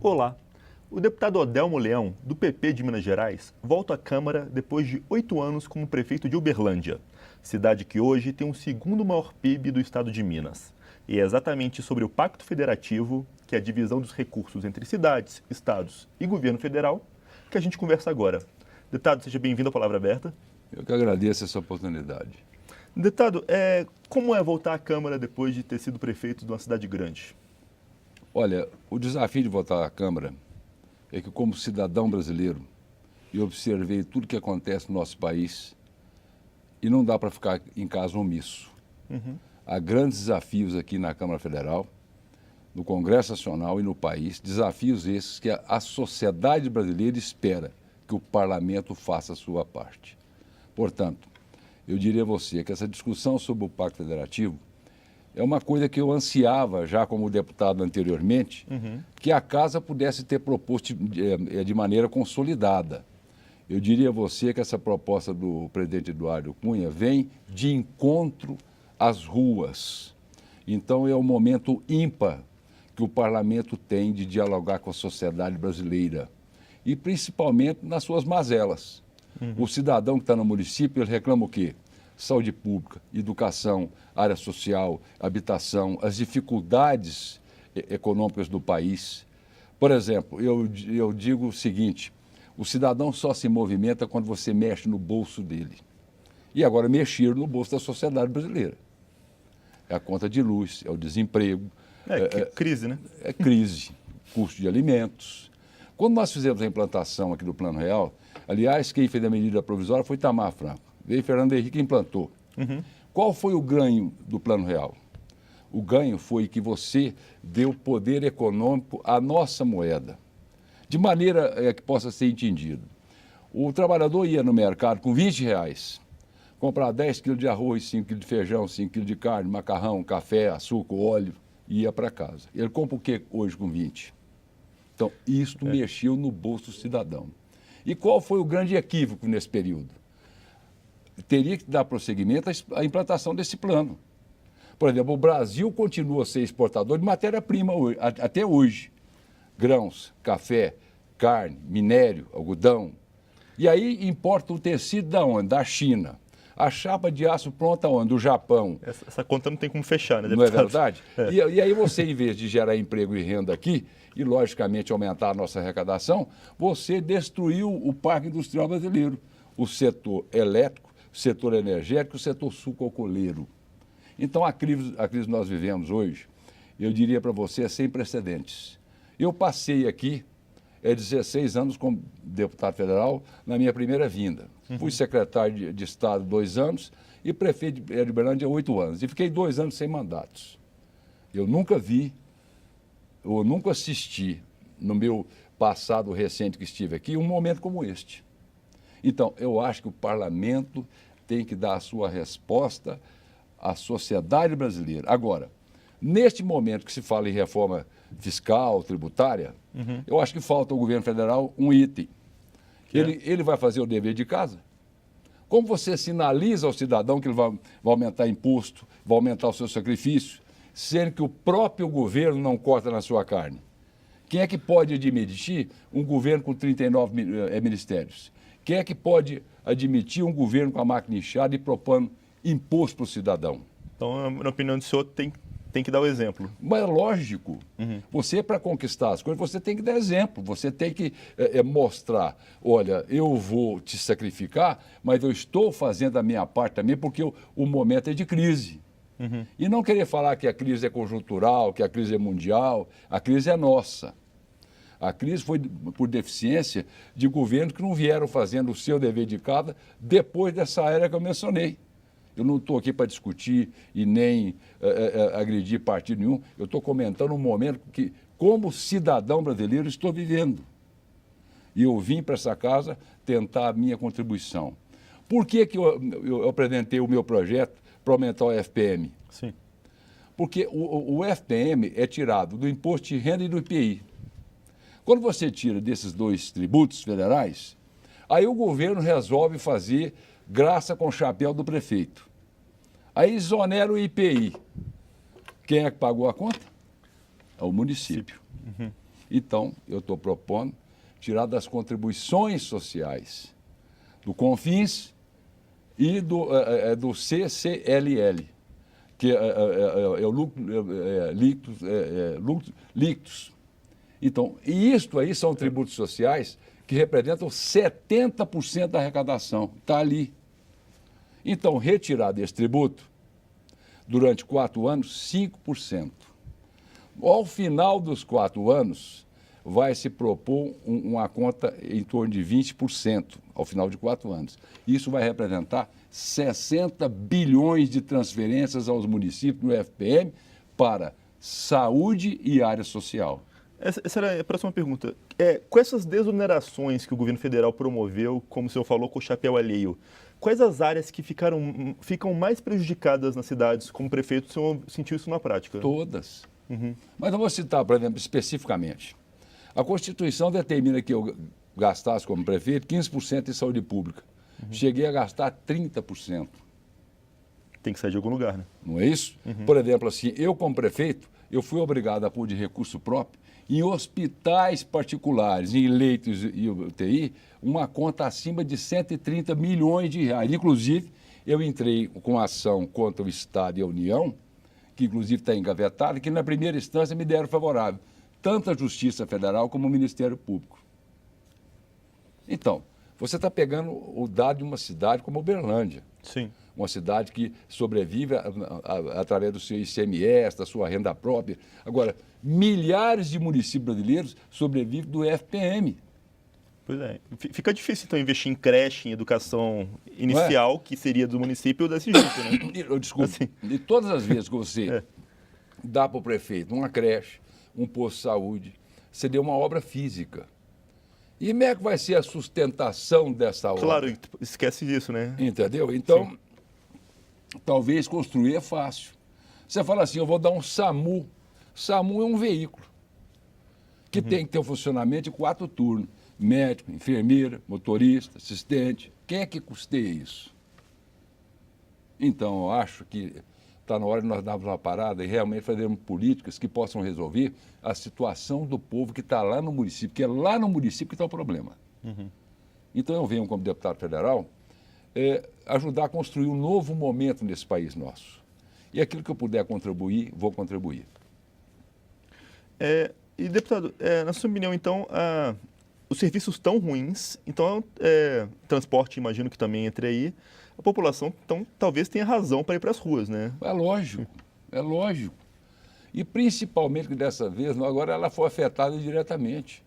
Olá. O deputado Odelmo Leão, do PP de Minas Gerais, volta à Câmara depois de 8 anos como prefeito de Uberlândia, cidade que hoje tem o segundo maior PIB do estado de Minas. E é exatamente sobre o Pacto Federativo, que é a divisão dos recursos entre cidades, estados e governo federal, que a gente conversa agora. Deputado, seja bem-vindo à Palavra Aberta. Eu que agradeço essa oportunidade. Deputado, como é voltar à Câmara depois de ter sido prefeito de uma cidade grande? Olha, o desafio de voltar à Câmara é que, como cidadão brasileiro, eu observei tudo que acontece no nosso país e não dá para ficar em casa omisso. Há grandes desafios aqui na Câmara Federal, no Congresso Nacional e no país, desafios esses que a sociedade brasileira espera que o parlamento faça a sua parte. Portanto, eu diria a você que essa discussão sobre o Pacto Federativo é uma coisa que eu ansiava já como deputado anteriormente, que a Casa pudesse ter proposto de maneira consolidada. Eu diria a você que essa proposta do presidente Eduardo Cunha vem de encontro às ruas. Então é um momento ímpar que o parlamento tem de dialogar com a sociedade brasileira e principalmente nas suas mazelas. O cidadão que está no município, ele reclama o quê? Saúde pública, educação, área social, habitação, as dificuldades econômicas do país. Por exemplo, eu digo o seguinte, o cidadão só se movimenta quando você mexe no bolso dele. E agora mexer no bolso da sociedade brasileira. É a conta de luz, é o desemprego. Crise, né? É crise, custo de alimentos. Quando nós fizemos a implantação aqui do Plano Real, aliás, quem fez a medida provisória foi Itamar Franco. Veio Fernando Henrique e implantou. Qual foi o ganho do Plano Real? O ganho foi que você deu poder econômico à nossa moeda, de maneira que possa ser entendido. O trabalhador ia no mercado com R$20, comprar 10 quilos de arroz, 5 quilos de feijão, 5 quilos de carne, macarrão, café, açúcar, óleo, e ia para casa. Ele compra o que hoje com 20? Então, isto mexeu no bolso do cidadão. E qual foi o grande equívoco nesse período? Teria que dar prosseguimento à implantação desse plano. Por exemplo, o Brasil continua a ser exportador de matéria-prima até hoje. Grãos, café, carne, minério, algodão. E aí importa o tecido da onde? Da China. A chapa de aço pronta onde? Do Japão. Essa conta não tem como fechar, né, Não é deputado? verdade? E aí você, em vez de gerar emprego e renda aqui, e logicamente aumentar a nossa arrecadação, você destruiu o parque industrial brasileiro, o setor elétrico, o setor energético, o setor sucroalcooleiro. Então, a crise que nós vivemos hoje, eu diria para você, é sem precedentes. Eu passei aqui 16 anos como deputado federal na minha primeira vinda. Fui secretário de Estado 2 anos e prefeito de Uberlândia 8 anos. E fiquei 2 anos sem mandatos. Eu nunca assisti, no meu passado recente que estive aqui, um momento como este. Então, eu acho que o parlamento tem que dar a sua resposta à sociedade brasileira. Agora, neste momento que se fala em reforma fiscal, tributária, eu acho que falta ao governo federal um item. Ele vai fazer o dever de casa? Como você sinaliza ao cidadão que ele vai aumentar imposto, vai aumentar o seu sacrifício, sendo que o próprio governo não corta na sua carne? Quem é que pode admitir um governo com 39 ministérios? Quem é que pode admitir um governo com a máquina inchada e propondo imposto para o cidadão? Então, na opinião do senhor, tem que dar o exemplo. Mas é lógico. Você, para conquistar as coisas, você tem que dar exemplo. Você tem que mostrar, olha, eu vou te sacrificar, mas eu estou fazendo a minha parte também, porque o momento é de crise. E não querer falar que a crise é conjuntural, que a crise é mundial, a crise é nossa. A crise foi por deficiência de governos que não vieram fazendo o seu dever de casa depois dessa era que eu mencionei. Eu não estou aqui para discutir e nem agredir partido nenhum. Eu estou comentando um momento que, como cidadão brasileiro, estou vivendo. E eu vim para essa casa tentar a minha contribuição. Por que eu apresentei o meu projeto para aumentar o FPM? Sim. Porque o FPM é tirado do Imposto de Renda e do IPI. Quando você tira desses 2 tributos federais, aí o governo resolve fazer graça com o chapéu do prefeito. Aí exonera o IPI. Quem é que pagou a conta? É o município. Então, eu estou propondo tirar das contribuições sociais, do CONFINS e do CCLL, que é o lucro líquidos. Então, e isto aí são tributos sociais que representam 70% da arrecadação. Está ali. Então, retirar desse tributo, durante 4 anos, 5%. Ao final dos 4 anos, vai se propor uma conta em torno de 20% ao final de 4 anos. Isso vai representar 60 bilhões de transferências aos municípios no FPM para saúde e área social. Essa era a próxima pergunta. Com essas desonerações que o governo federal promoveu, como o senhor falou, com o chapéu alheio, quais as áreas que ficam mais prejudicadas nas cidades? Como prefeito, o senhor sentiu isso na prática? Todas. Mas eu vou citar, por exemplo, especificamente. A Constituição determina que eu gastasse como prefeito 15% em saúde pública. Cheguei a gastar 30%. Tem que sair de algum lugar, né? Não é isso? Por exemplo, assim, eu como prefeito, eu fui obrigado a pôr de recurso próprio em hospitais particulares, em leitos e UTI, uma conta acima de 130 milhões de reais. Inclusive, eu entrei com ação contra o Estado e a União, que inclusive está engavetada, que na primeira instância me deram favorável, tanto a Justiça Federal como o Ministério Público. Então, você está pegando o dado de uma cidade como Uberlândia. Sim. Uma cidade que sobrevive através do seu ICMS, da sua renda própria. Agora, milhares de municípios brasileiros sobrevivem do FPM. Pois é. Fica difícil, então, investir em creche, em educação inicial, que seria do município, desse jeito, né? Desculpa. Assim. E todas as vezes que você dá para o prefeito uma creche, um posto de saúde, você deu uma obra física. E como é que vai ser a sustentação dessa obra? Claro, esquece disso, né? Entendeu? Então, talvez construir é fácil. Você fala assim, eu vou dar um SAMU. SAMU é um veículo que tem que ter um funcionamento de 4 turnos. Médico, enfermeira, motorista, assistente. Quem é que custeia isso? Então, eu acho que está na hora de nós darmos uma parada e realmente fazermos políticas que possam resolver a situação do povo que está lá no município, que é lá no município que está o problema. Então, eu venho como deputado federal ajudar a construir um novo momento nesse país nosso. E aquilo que eu puder contribuir, vou contribuir. E, deputado, na sua opinião, então, os serviços tão ruins, então, transporte, imagino que também entre aí, a população, então, talvez tenha razão para ir para as ruas, né? É lógico, é lógico. E principalmente que dessa vez, agora ela foi afetada diretamente.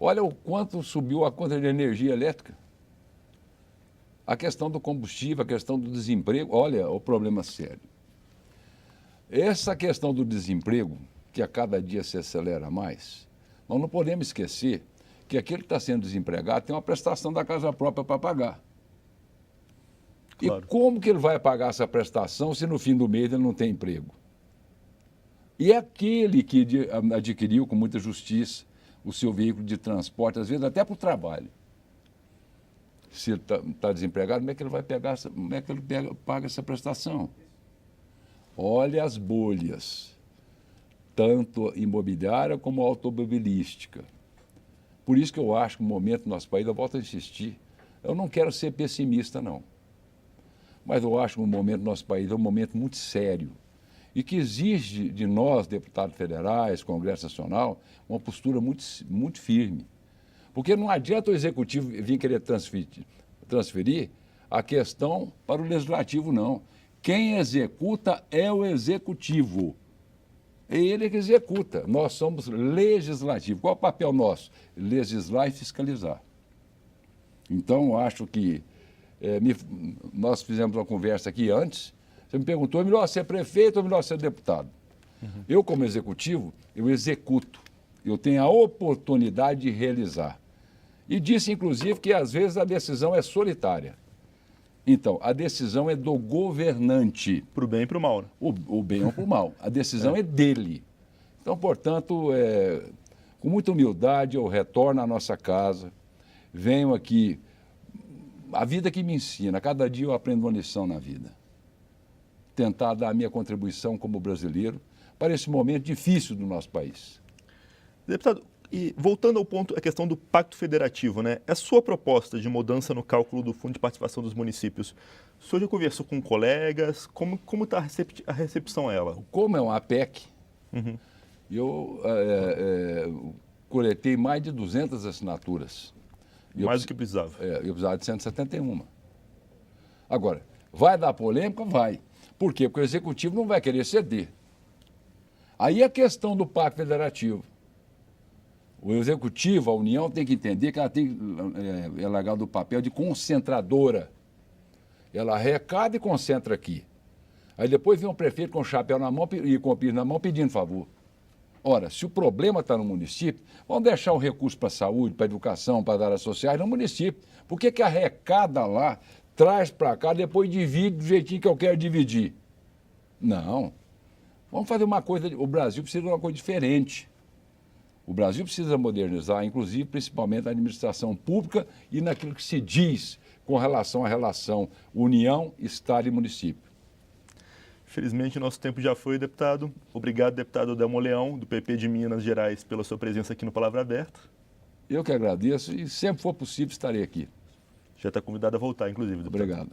Olha o quanto subiu a conta de energia elétrica. A questão do combustível, a questão do desemprego, olha o problema sério. Essa questão do desemprego, que a cada dia se acelera mais, nós não podemos esquecer que aquele que está sendo desempregado tem uma prestação da casa própria para pagar. Claro. E como que ele vai pagar essa prestação se no fim do mês ele não tem emprego? E aquele que adquiriu com muita justiça o seu veículo de transporte, às vezes até para o trabalho, se ele está desempregado, como é que ele vai pegar, como é que ele paga essa prestação? Olha as bolhas, tanto imobiliária como automobilística. Por isso que eu acho que o momento do nosso país, eu volto a insistir, eu não quero ser pessimista, não. Mas eu acho que o momento do nosso país é um momento muito sério e que exige de nós, deputados federais, Congresso Nacional, uma postura muito firme. Porque não adianta o Executivo vir querer transferir a questão para o Legislativo, não. Quem executa é o Executivo. É ele que executa. Nós somos legislativo. Qual é o papel nosso? Legislar e fiscalizar. Então, eu acho que nós fizemos uma conversa aqui antes. Você me perguntou, é melhor ser prefeito ou melhor ser deputado? Eu, como executivo, eu executo. Eu tenho a oportunidade de realizar. E disse, inclusive, que às vezes a decisão é solitária. Então, a decisão é do governante. Para o bem e para o mal. Né? O bem ou para o mal. A decisão é dele. Então, portanto, com muita humildade, eu retorno à nossa casa, venho aqui. A vida que me ensina, cada dia eu aprendo uma lição na vida. Tentar dar a minha contribuição como brasileiro para esse momento difícil do nosso país. Deputado, e voltando ao ponto, a questão do Pacto Federativo, né? A sua proposta de mudança no cálculo do Fundo de Participação dos Municípios, o senhor já conversou com colegas? Como está a recepção a ela? Como é uma PEC, eu coletei mais de 200 assinaturas. Mais do que precisava. Eu precisava de 171. Agora, vai dar polêmica? Vai. Por quê? Porque o Executivo não vai querer ceder. Aí a questão do Pacto Federativo. O Executivo, a União, tem que entender que ela tem largado o papel de concentradora. Ela arrecada e concentra aqui. Aí depois vem um prefeito com o chapéu na mão e com o piso na mão pedindo favor. Ora, se o problema está no município, vamos deixar o recurso para a saúde, para a educação, para as áreas sociais no município. Por que arrecada lá, traz para cá, depois divide do jeitinho que eu quero dividir? Não. Vamos fazer uma coisa, o Brasil precisa de uma coisa diferente. O Brasil precisa modernizar, inclusive, principalmente a administração pública e naquilo que se diz com relação à relação União, Estado e município. Felizmente, nosso tempo já foi, deputado. Obrigado, deputado Delmo Leão, do PP de Minas Gerais, pela sua presença aqui no Palavra Aberta. Eu que agradeço e sempre for possível estarei aqui. Já está convidado a voltar, inclusive, deputado. Obrigado.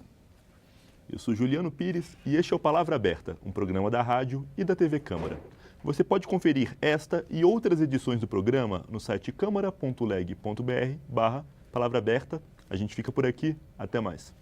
Eu sou Juliano Pires e este é o Palavra Aberta, um programa da rádio e da TV Câmara. Você pode conferir esta e outras edições do programa no site câmara.leg.br/Palavra Aberta. A gente fica por aqui. Até mais.